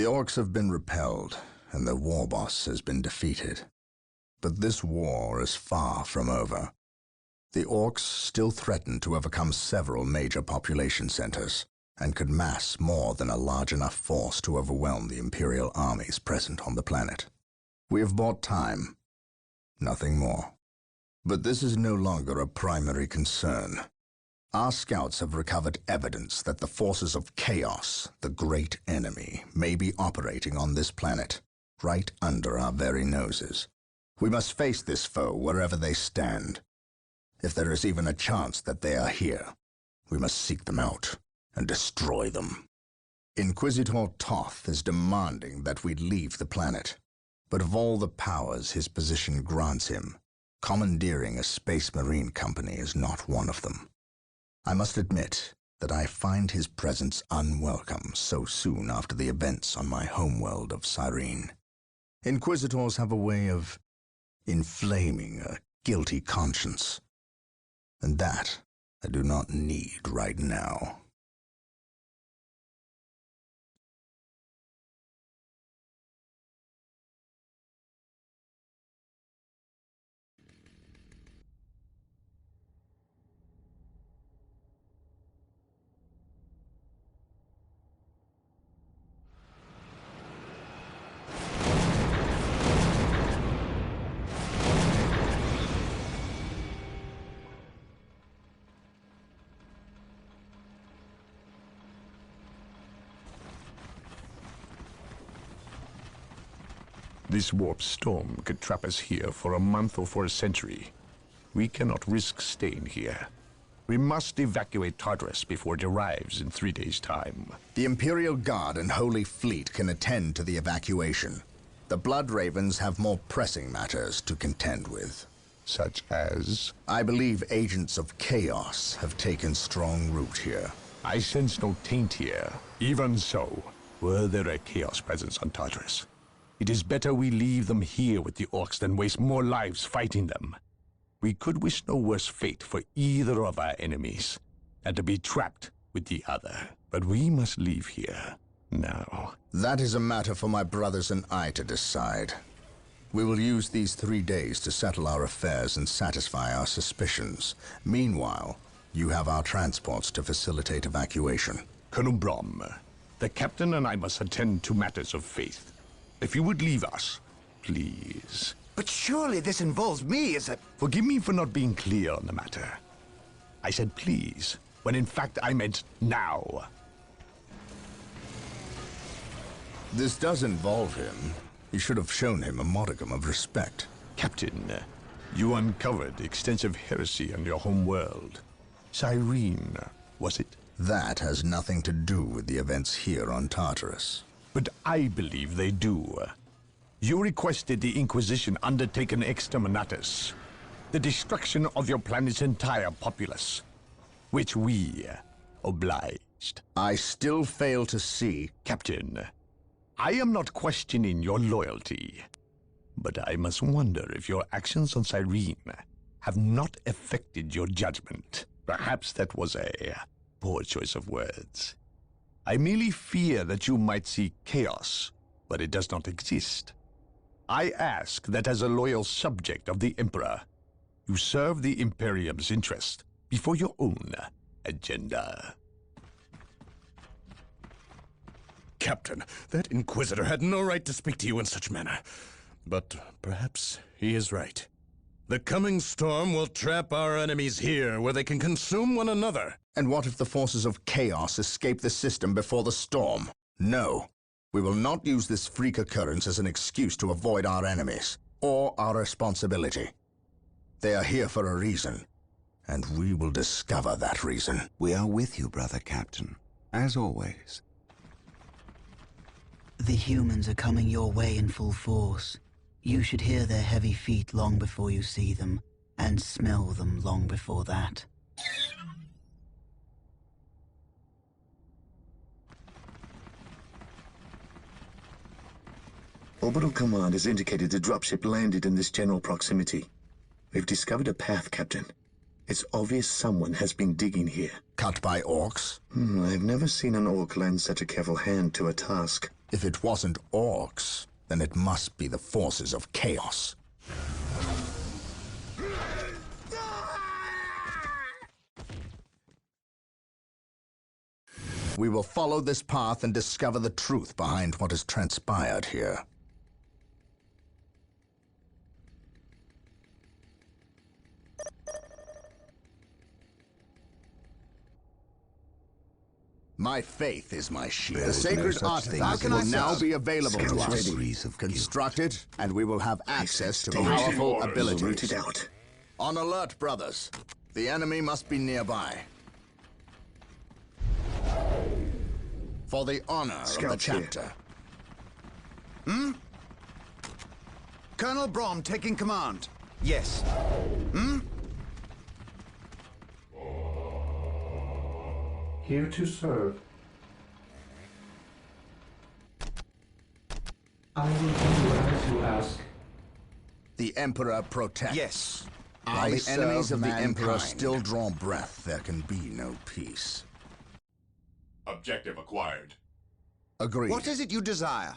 The orcs have been repelled, and their war boss has been defeated. But this war is far from over. The orcs still threaten to overcome several major population centers, and could mass more than a large enough force to overwhelm the Imperial armies present on the planet. We have bought time, nothing more. But this is no longer a primary concern. Our scouts have recovered evidence that the forces of chaos, the great enemy, may be operating on this planet, right under our very noses. We must face this foe wherever they stand. If there is even a chance that they are here, we must seek them out and destroy them. Inquisitor Toth is demanding that we leave the planet, but of all the powers his position grants him, commandeering a space marine company is not one of them. I must admit that I find his presence unwelcome so soon after the events on my homeworld of Cyrene. Inquisitors have a way of inflaming a guilty conscience, and that I do not need right now. This warp storm could trap us here for a month or for a century. We cannot risk staying here. We must evacuate Tartarus before it arrives in 3 days' time. The Imperial Guard and Holy Fleet can attend to the evacuation. The Blood Ravens have more pressing matters to contend with. Such as? I believe agents of chaos have taken strong root here. I sense no taint here. Even so, were there a chaos presence on Tartarus? It is better we leave them here with the orcs than waste more lives fighting them. We could wish no worse fate for either of our enemies, and to be trapped with the other. But we must leave here now. That is a matter for my brothers and I to decide. We will use these 3 days to settle our affairs and satisfy our suspicions. Meanwhile, you have our transports to facilitate evacuation. Colonel Brom, the captain and I must attend to matters of faith. If you would leave us, please. But surely this involves me as a... Forgive me for not being clear on the matter. I said please, when in fact I meant now. This does involve him. You should have shown him a modicum of respect. Captain, you uncovered extensive heresy on your home world. Cyrene, was it? That has nothing to do with the events here on Tartarus. But I believe they do. You requested the Inquisition undertake an exterminatus, the destruction of your planet's entire populace, which we obliged. I still fail to see... Captain, I am not questioning your loyalty, but I must wonder if your actions on Cyrene have not affected your judgment. Perhaps that was a poor choice of words. I merely fear that you might see chaos, but it does not exist. I ask that as a loyal subject of the Emperor, you serve the Imperium's interest before your own agenda. Captain, that Inquisitor had no right to speak to you in such manner. But perhaps he is right. The coming storm will trap our enemies here, where they can consume one another. And what if the forces of chaos escape the system before the storm? No. We will not use this freak occurrence as an excuse to avoid our enemies, or our responsibility. They are here for a reason, and we will discover that reason. We are with you, brother Captain, as always. The humans are coming your way in full force. You should hear their heavy feet long before you see them, and smell them long before that. Orbital Command has indicated the dropship landed in this general proximity. We've discovered a path, Captain. It's obvious someone has been digging here. Cut by orcs? I've never seen an orc lend such a careful hand to a task. If it wasn't orcs, then it must be the forces of chaos. We will follow this path and discover the truth behind what has transpired here. My faith is my shield. The sacred artifact will now be available to us. Construct it, and we will have access to powerful abilities. Root it out. On alert, brothers. The enemy must be nearby. For the honor of the chapter. Colonel Brom taking command. Yes. Here to serve. I will do as you ask. The Emperor protects. Yes. While the enemies of the Emperor still draw breath, there can be no peace. Objective acquired. Agreed. What is it you desire?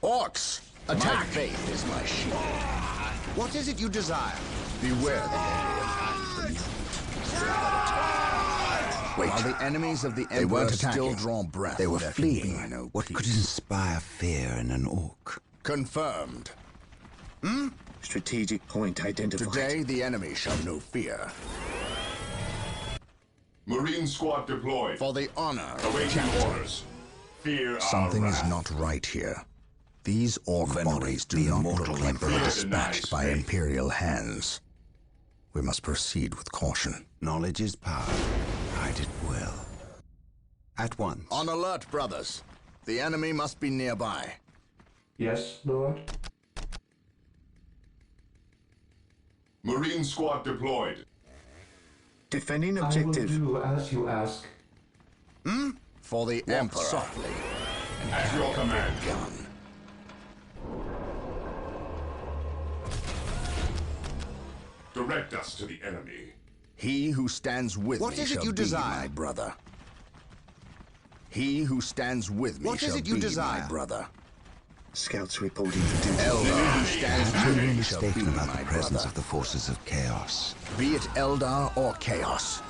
Orcs! Attack! My faith is my shield. What is it you desire? Beware the enemy. Wait. While the enemies of the Emperor still draw breath, They were there fleeing. can be no What peace. could inspire fear in an orc? Confirmed. Strategic point identified. Today, the enemy shall know fear. Marine squad deployed. For the honor of the Awaiting chapter. orders. Fear Something our is wrath. not right here. These orc bodies do the not immortal look like they were Emperor. dispatched by Imperial hands. We must proceed with caution. Knowledge is power. Hide it well. At once. On alert, brothers. The enemy must be nearby. Yes, Lord. Marine squad deployed. Defending I will objective. do as you ask. For the Emperor. Softly. At your command. Gun. Direct us to the enemy. He who stands with What me is it shall you be desire? my brother. He who stands with me What is shall it you be desire? my brother. Scouts reporting for duty. Eldar who stands You with were me shall be mistaken about my the presence brother. of the forces of chaos. Be it Eldar or Chaos,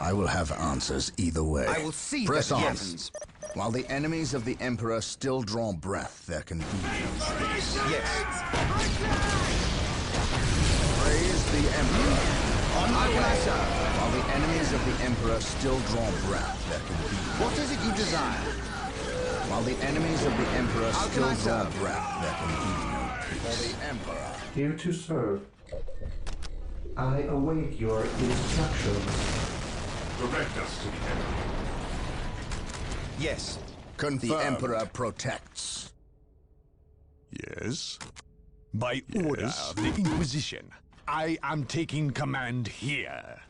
I will have answers either way. I will see Press that it on. happens. While the enemies of the Emperor still draw breath, there can be no peace. Yes. Praise the Emperor. On my way, sir. While the enemies of the Emperor still draw breath, there can be no What is it you desire? While the enemies of the Emperor How can still I draw serve? breath, there can be no peace. For the Emperor. Here to serve. I await your instructions. Direct us to the enemy. Yes. Confirmed. The Emperor protects. Yes? By orders of the Inquisition, I am taking command here.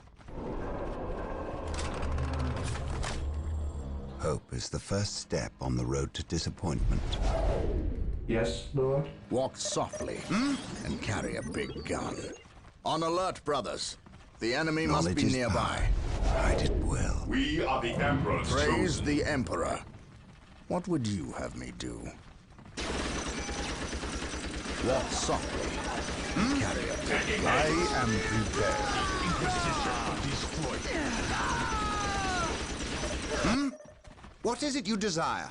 Hope is the first step on the road to disappointment. Yes, Lord. Walk softly and carry a big gun. On alert, brothers. The enemy must Knowledge be is nearby. power. Hide it well. We are the Emperor's Praise chosen. the Emperor. What would you have me do? Walk softly. Carry a big gun. I am prepared. Inquisition destroyed. What is it you desire?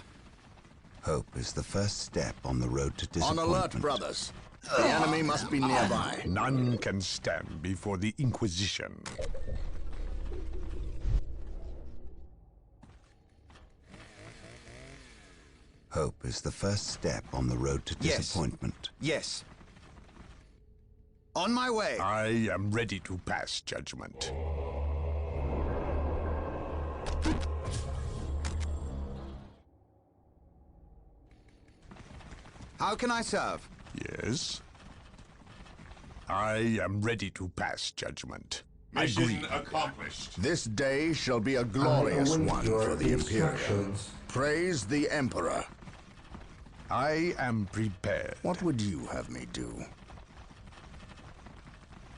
Hope is the first step on the road to On disappointment. alert, brothers. The enemy must be nearby. None can stand before the Inquisition. Hope is the first step on the road to Yes. disappointment. Yes. On my way. I am ready to pass judgment. How can I serve? Yes? I am ready to pass judgment. Mission accomplished. This day shall be a I glorious await one your for the Imperium. instructions. Praise the Emperor. I am prepared. What would you have me do?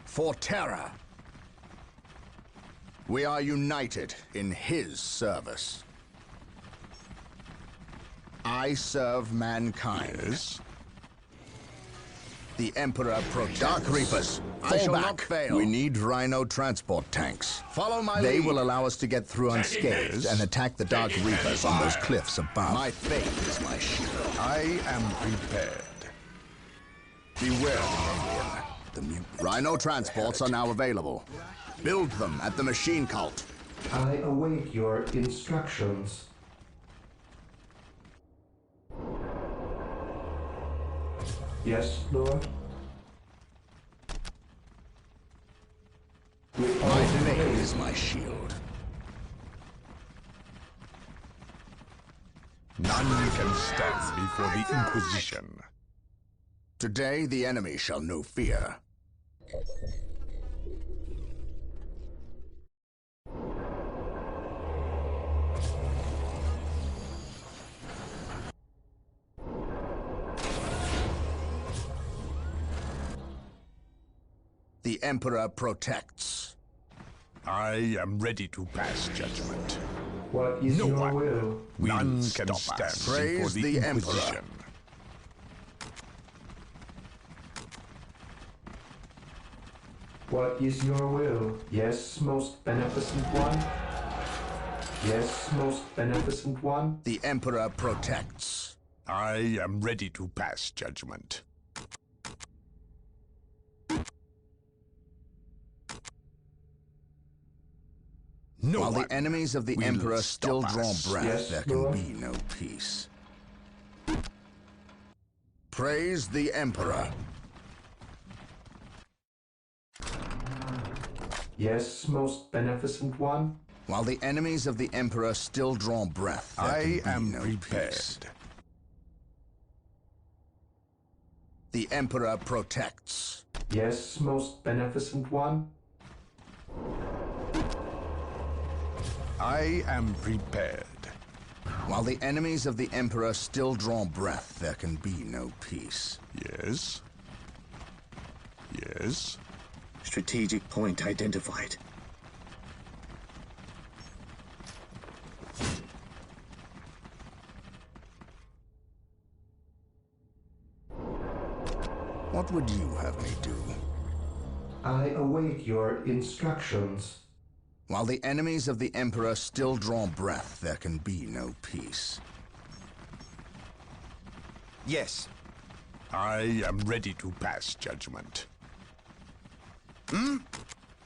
For Terra. We are united in his service. I serve mankind. Yes? The Emperor protects. Dark Reapers, I shall not fail. We need Rhino transport tanks. Follow my lead. They will allow us to get through unscathed and attack the Dark Reapers on those cliffs above. My faith is my shield. I am prepared. Beware the alien. The mutant. Rhino transports are now available. Build them at the machine cult. I await your instructions. Yes, Lord? My faith is my shield. None can stand before the Inquisition. Today the enemy shall know fear. The Emperor protects. I am ready to pass judgment. What is No your one will? None can stand before Praise the the Inquisition. Emperor. What is your will? Yes, most beneficent one? Yes, most beneficent one? The Emperor protects. I am ready to pass judgment. No While one the enemies of the will Emperor stop still draw us. breath, Yes, there can Lord. be no peace. Praise the Emperor. Yes, most beneficent one? While the enemies of the Emperor still draw breath, there I can am be no prepared. peace. The Emperor protects. Yes, most beneficent one? I am prepared. While the enemies of the Emperor still draw breath, there can be no peace. Yes? Yes? Strategic point identified. What would you have me do? I await your instructions. While the enemies of the Emperor still draw breath, there can be no peace. Yes. I am ready to pass judgment.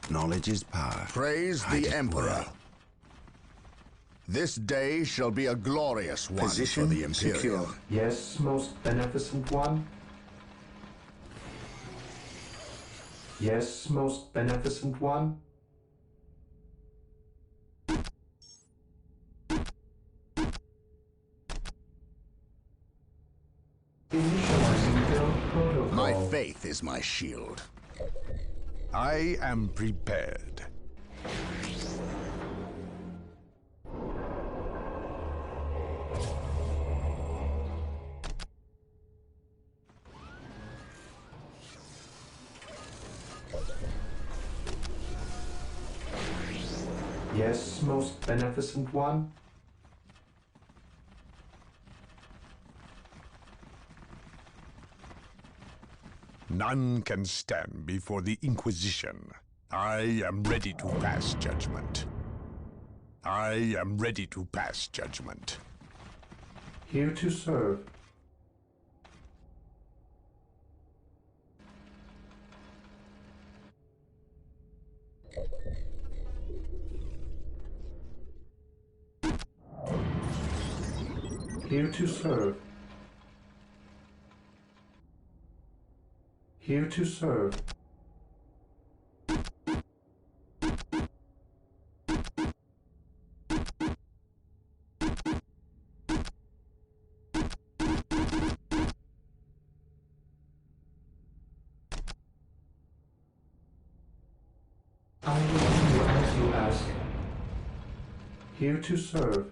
Knowledge is power. Praise I the did Emperor. well. This day shall be a glorious one Position for the Imperium. secure. Yes, most beneficent one? Yes, most beneficent one? Initializing build protocol. My faith is my shield. I am prepared. Yes, most beneficent one? None can stand before the Inquisition. I am ready to pass judgment. I am ready to pass judgment. Here to serve. Here to serve. Here to serve. I will do as you ask. Here to serve.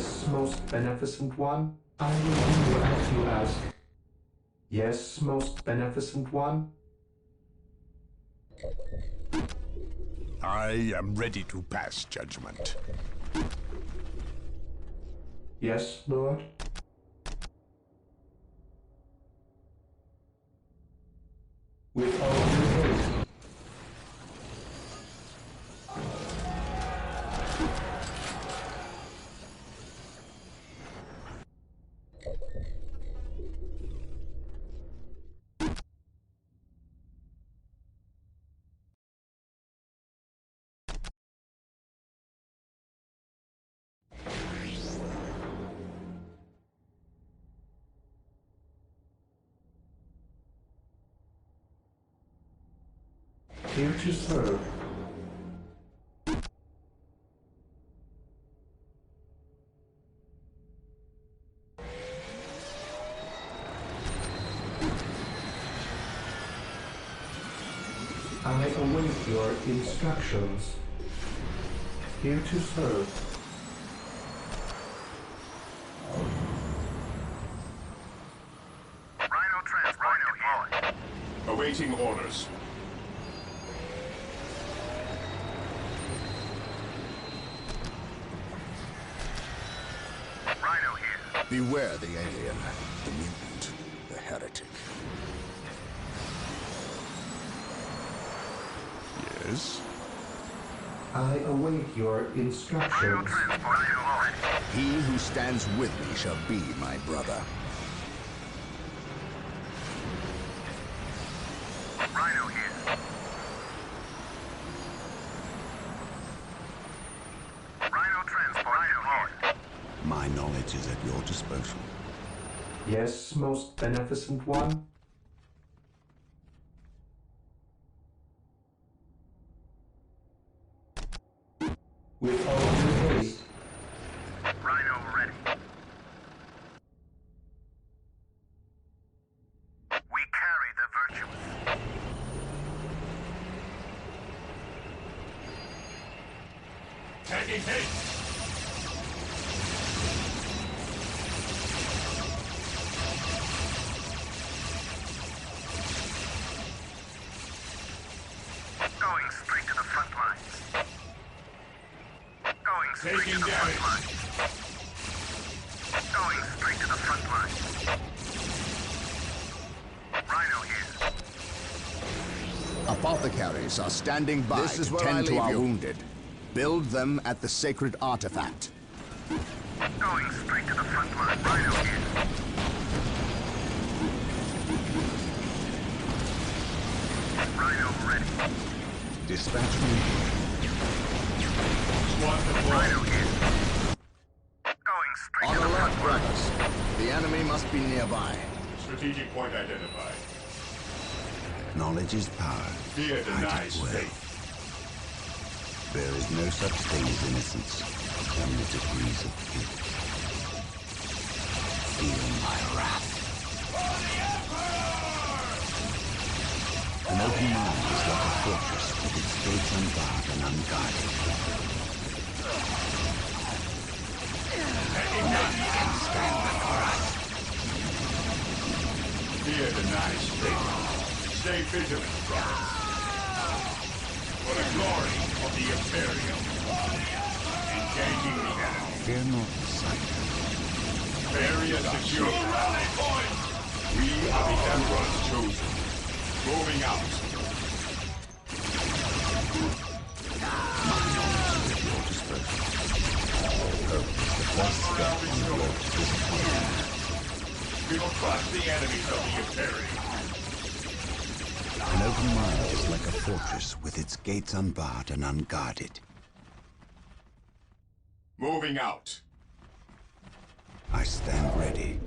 Yes, most beneficent one. I will do as you ask. Yes, most beneficent one. I am ready to pass judgment. Yes, Lord. With all due haste. Here to serve. I await your instructions. Here to serve. Rhino transport deployed. Awaiting orders. Rhino here. Beware the alien, the mutant, the heretic. Yes? I await your instructions. He who stands with me shall be my brother. Rhino here. Rhino transport deployed. My knowledge is at your disposal. Yes, most beneficent one. With all due haste. Rhino ready. We carry the virtuous. Taking hit. Going straight to the front lines. Going straight to the front lines. Going straight to the front lines. Rhino here. Apothecaries are standing by This is to where I tend to leave our you. wounded. Build them at the sacred artifact. Going straight to the front line. Rhino here. Rhino ready. Dispatch me. Squad deployed. Rhino here. Going straight On to the alert, front line. brothers. The enemy must be nearby. Strategic point identified. Knowledge is power. Fear I denies did well. faith. There is no such thing as innocence, only degrees of guilt. Feel my wrath. An open mind is like a fortress with its gates unbarred and unguarded. None can stand before us. Fear denies faith. Stay vigilant, brothers. For the glory of the Imperium. Engaging the enemy. Fear not the sight. Area secure. We are the Emperor's chosen. Moving out. My knowledge is at your disposal. Hope is the first step on the road to disappointment. We will crush the enemies of the Imperium. An open mind is like a fortress with its gates unbarred and unguarded. Moving out. I stand ready.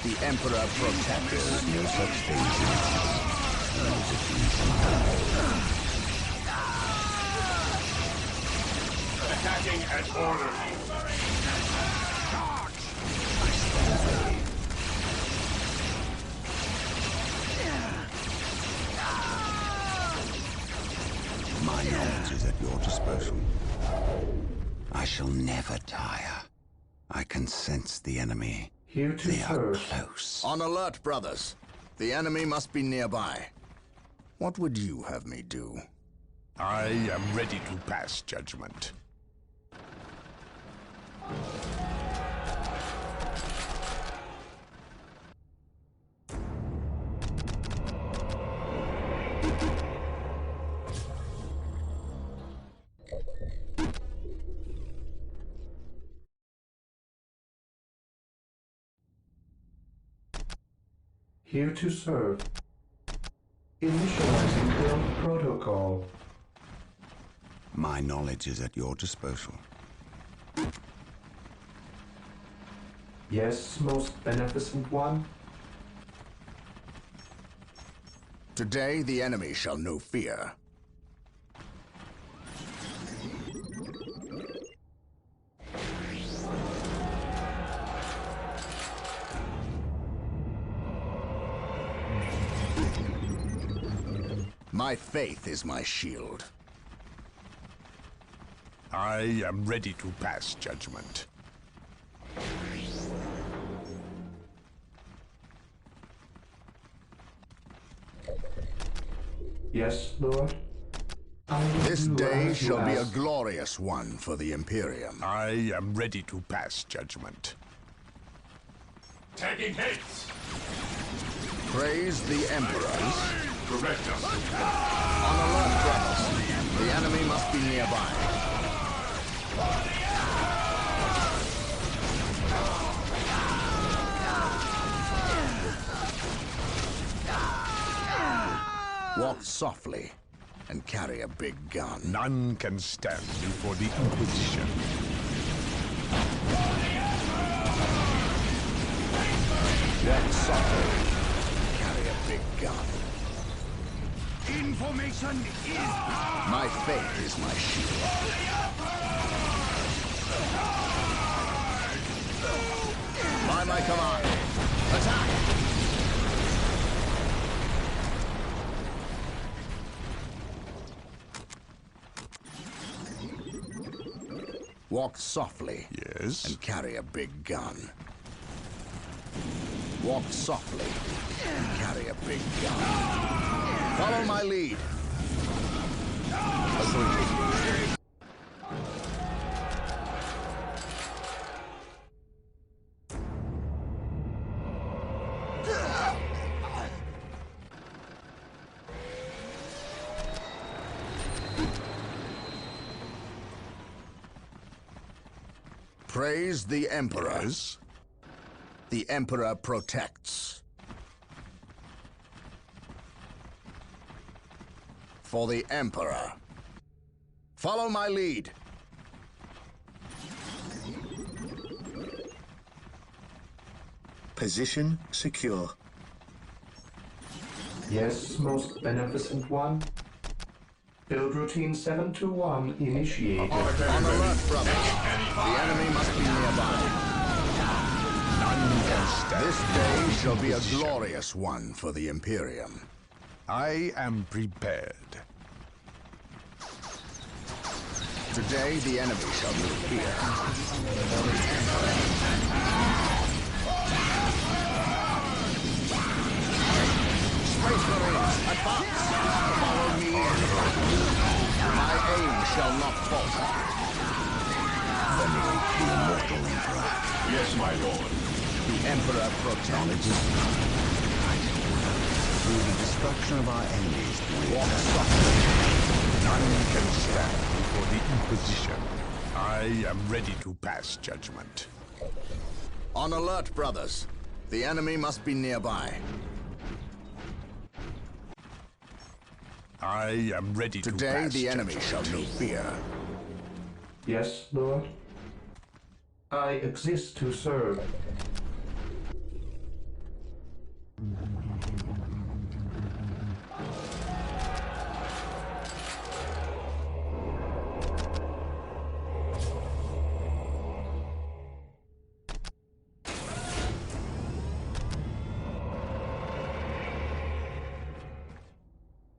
The Emperor protects. There is no such thing as innocence. Only degrees unguarded. Attacking as ordered. I stand ready. My knowledge is at your disposal. I shall never tire. I can sense the enemy. Here to They are serve. close. On alert, brothers. The enemy must be nearby. What would you have me do? I am ready to pass judgment. Here to serve. Initializing build protocol. My knowledge is at your disposal. Yes, most beneficent one. Today the enemy shall know fear. My faith is my shield. I am ready to pass judgment. Yes, Lord. I will This do day as you shall be a ask. glorious one for the Imperium. I am ready to pass judgment. Taking hits! Praise the Emperor. Correct us. On alert, brothers. The enemy must be nearby. Walk softly and carry a big gun. None can stand before the Inquisition. Walk softly. Carry a big gun. Information is power! My faith is my shield. By my command, attack! Walk softly. Yes? And carry a big gun. Walk softly and carry a big gun. Follow my lead. Agreed. Praise the Emperor. Yes? The Emperor protects. For the Emperor. Follow my lead. Position secure. Yes, most beneficent one. Build routine 721 initiated. On alert, brothers. The enemy must be nearby. None can stand. This day shall be a glorious one for the Imperium. I am prepared. Today the enemy shall know fear. Space Marines, advance! Follow me in. My aim shall not falter. Venerate the immortal Emperor. Yes, my lord. The Emperor protects. Through the destruction of our enemies, Walk softly. None can stand before the Inquisition. I am ready to pass judgment. On alert, brothers. The enemy must be nearby. I am ready to Today pass the enemy judgment. shall know fear. Yes, Lord. I exist to serve.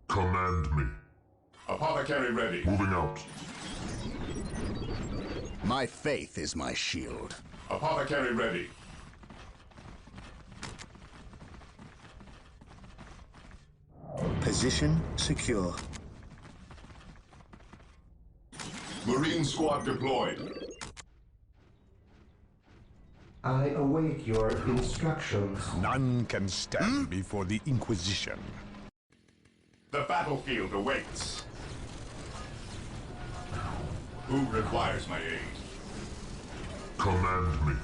Command me. Apothecary ready. Moving out. My faith is my shield. Apothecary ready. Position secure. Marine squad deployed. I await your instructions. None can stand before the Inquisition. The battlefield awaits. Who requires my aid? Command me.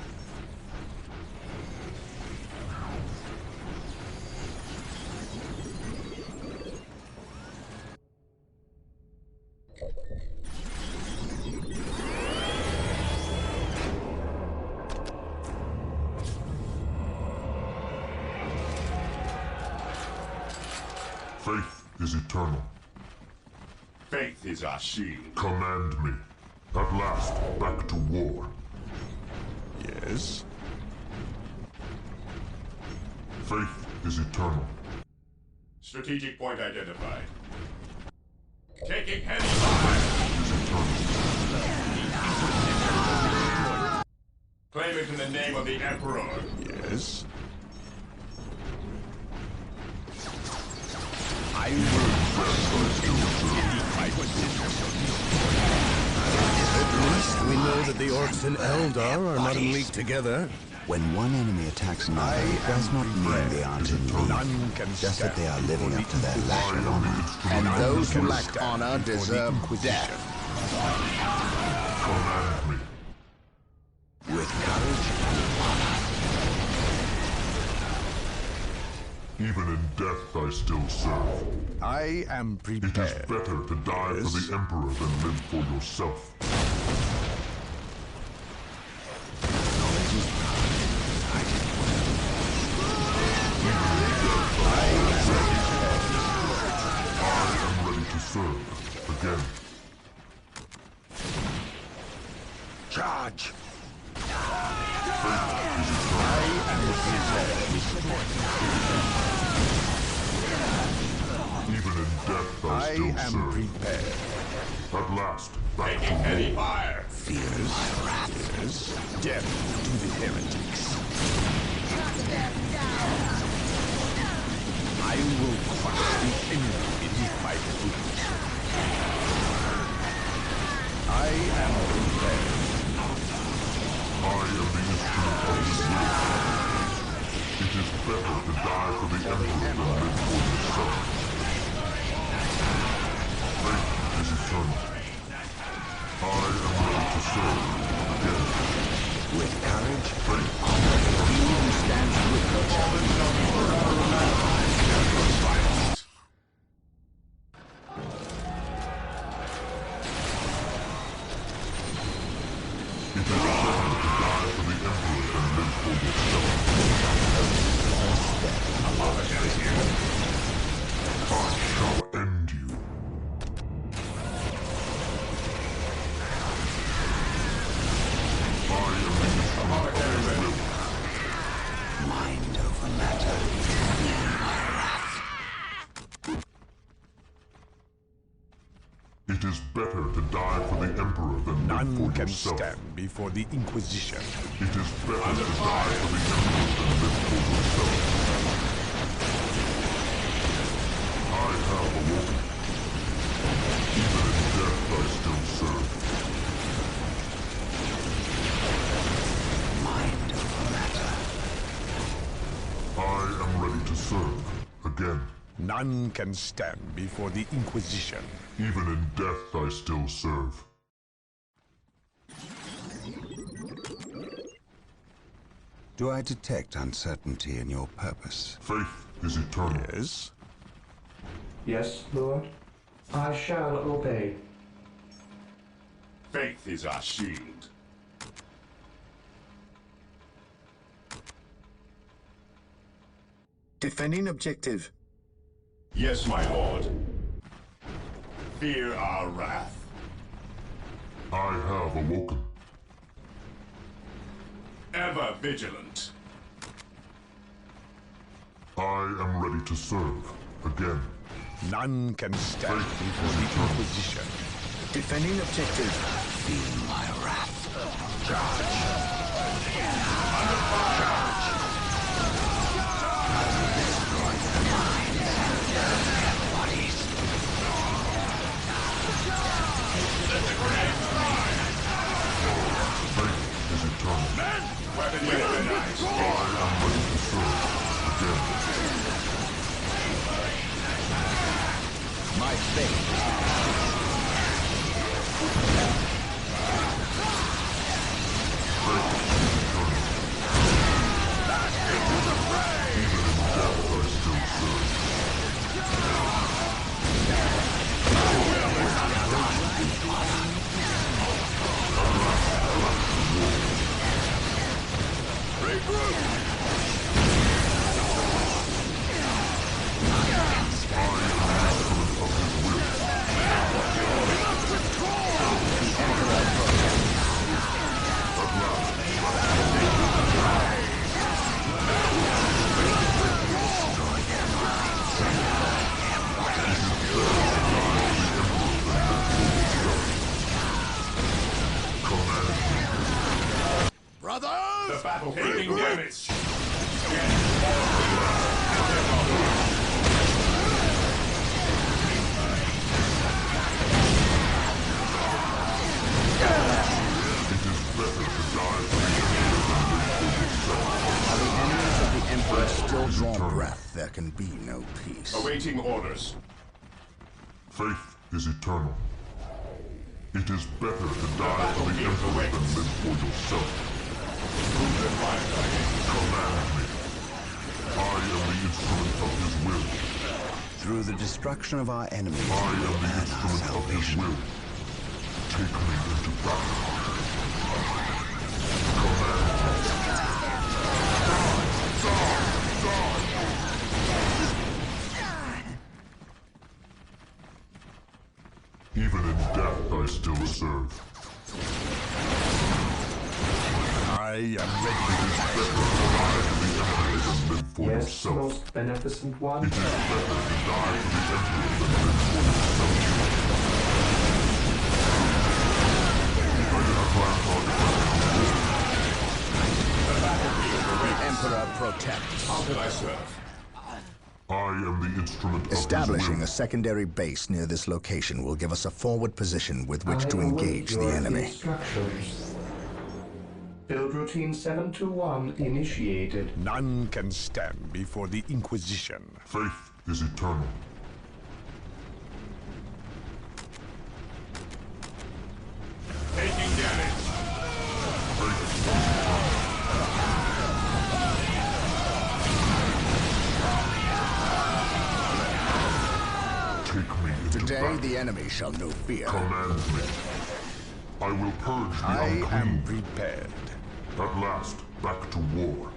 Faith is eternal. Faith is our shield. Command me. At last, back to war. Yes? Faith is eternal. Strategic point identified. Taking heavy fire. Is eternal. Claim it in the name of the Emperor. Yes? I will At least we know that the orcs and Eldar are not in league together. When one enemy attacks another, it does not mean they aren't in league. None can Just that they are living up to their lack of honor. And those who lack honor deserve death. Command me. With courage, Even in death I still serve. I am It is prepared. better to die for the Emperor than live for yourself. knowledge is power. I am ready to serve. Again. Charge! Even in death I I still am serve. prepared. At last, back to Taking heavy war. fire. Fear my wrath. Yes? Death to the heretics. I will crush the enemy beneath my feet. I am prepared. I am the instrument of the will. It is better to die for the Emperor than live for yourself. Faith is eternal. I am ready to serve. Again. With courage, Faith he who stands with It is better to die for the Emperor than live for yourself. I shall end you. I am the instrument of his will. mind over matter. Fear my wrath. It is better to die for the Emperor than live None for can yourself. stand before the Inquisition. It is better to die for the Emperor than live for yourself. I have awoken. Even in death I still serve. Mind over matter. I am ready to serve. Again. None can stand before the Inquisition. Even in death I still serve. Do I detect uncertainty in your purpose? Faith is eternal. Yes? Yes, Lord? I shall obey. Faith is our shield. Defending objective. Yes, my lord. Fear our wrath. I have awoken. Ever vigilant. I am ready to serve. Again. None can stand before the Inquisition. Defending objective. Feel my wrath. My fate. The battle taking damage. While the enemies of the Emperor still draw breath, there can be no peace. Awaiting orders. Faith is eternal. It is better to die for the Emperor than live for yourself. Command me. I am the instrument of his will. Through the destruction of our enemies, I am we will the earn our instrument of his salvation. will. Take me into battle. Command me. Even in death, I still serve. I am ready. For Yes, yourself. most beneficent one. It is better to die for the Emperor than live for yourself. The Emperor protects. How can I serve? I am the instrument of Establishing his a secondary base near this location will give us a forward position with which to I await engage the your enemy. Instructions. Build routine 721 initiated. None can stand before the Inquisition. Faith is eternal. Taking damage. Take me into Today, battle. the enemy shall know fear. Command me. I will purge the I unclean. am prepared. At last, back to war.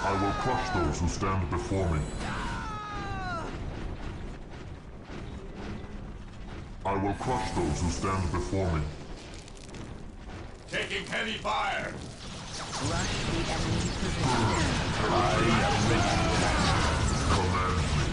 I will crush those who stand before me. I will crush those who stand before me. Taking heavy fire. Rush the enemy position. I am ready. Command me.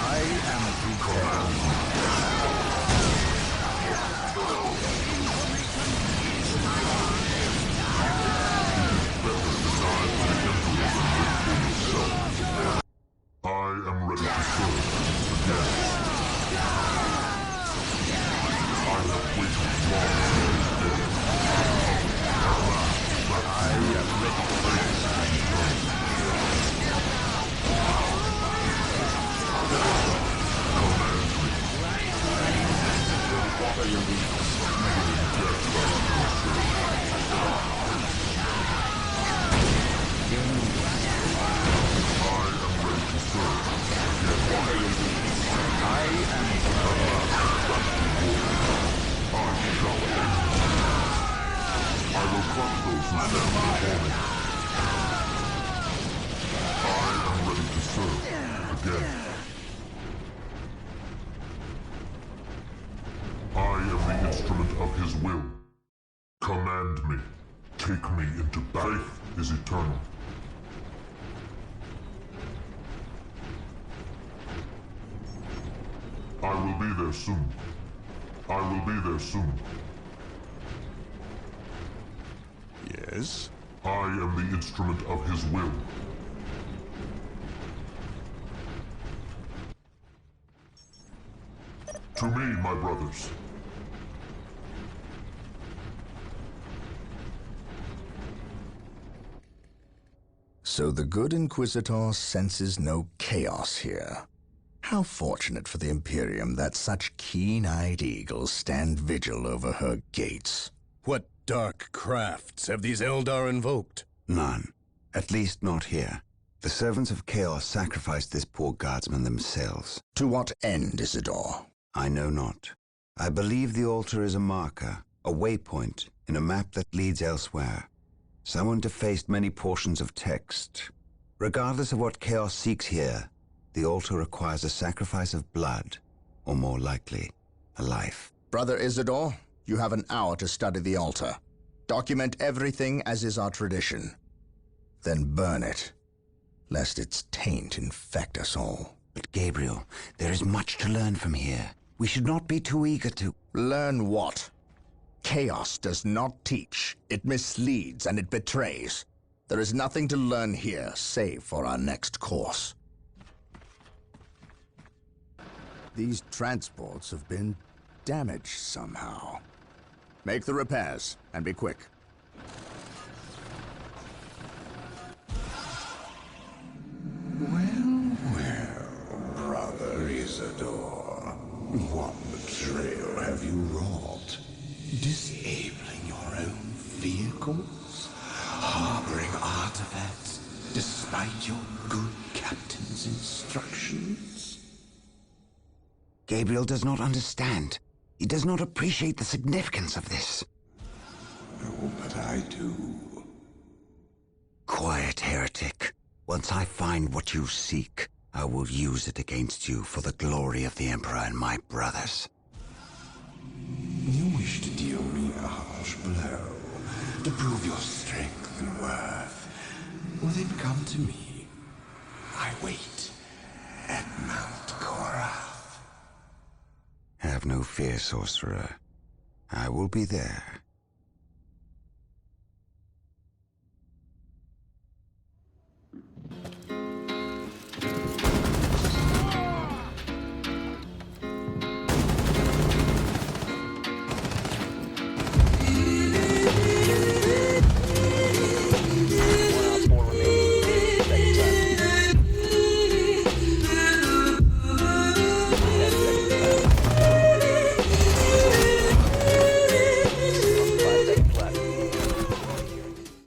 I am prepared. I am ready to serve again. I have waited long for this day. I am ready. I will crush those who stand before me. I am ready to serve again. of his will. Command me. Take me into battle. Faith is eternal. I will be there soon. I will be there soon. Yes? I am the instrument of his will. To me, my brothers. So the good Inquisitor senses no chaos here. How fortunate for the Imperium that such keen-eyed eagles stand vigil over her gates. What dark crafts have these Eldar invoked? None. At least not here. The servants of Chaos sacrificed this poor guardsman themselves. To what end, Isidore? I know not. I believe the altar is a marker, a waypoint, in a map that leads elsewhere. Someone defaced many portions of text. Regardless of what Chaos seeks here, the altar requires a sacrifice of blood, or more likely, a life. Brother Isidore, you have an hour to study the altar. Document everything as is our tradition. Then burn it, lest its taint infect us all. But Gabriel, there is much to learn from here. We should not be too eager to... Learn what? Chaos does not teach. It misleads and it betrays. There is nothing to learn here, save for our next course. These transports have been damaged somehow. Make the repairs, and be quick. Well, Brother Isidore, what betrayal have you wrought? Disabling your own vehicles? Harboring artifacts despite your good captain's instructions? Gabriel does not understand. He does not appreciate the significance of this. Oh, but I do. Quiet, heretic. Once I find what you seek, I will use it against you for the glory of the Emperor and my brothers. You wish to deal me a harsh blow, to prove your strength and worth. Well, then come to me. I wait at Mount Korath. Have no fear, sorcerer. I will be there.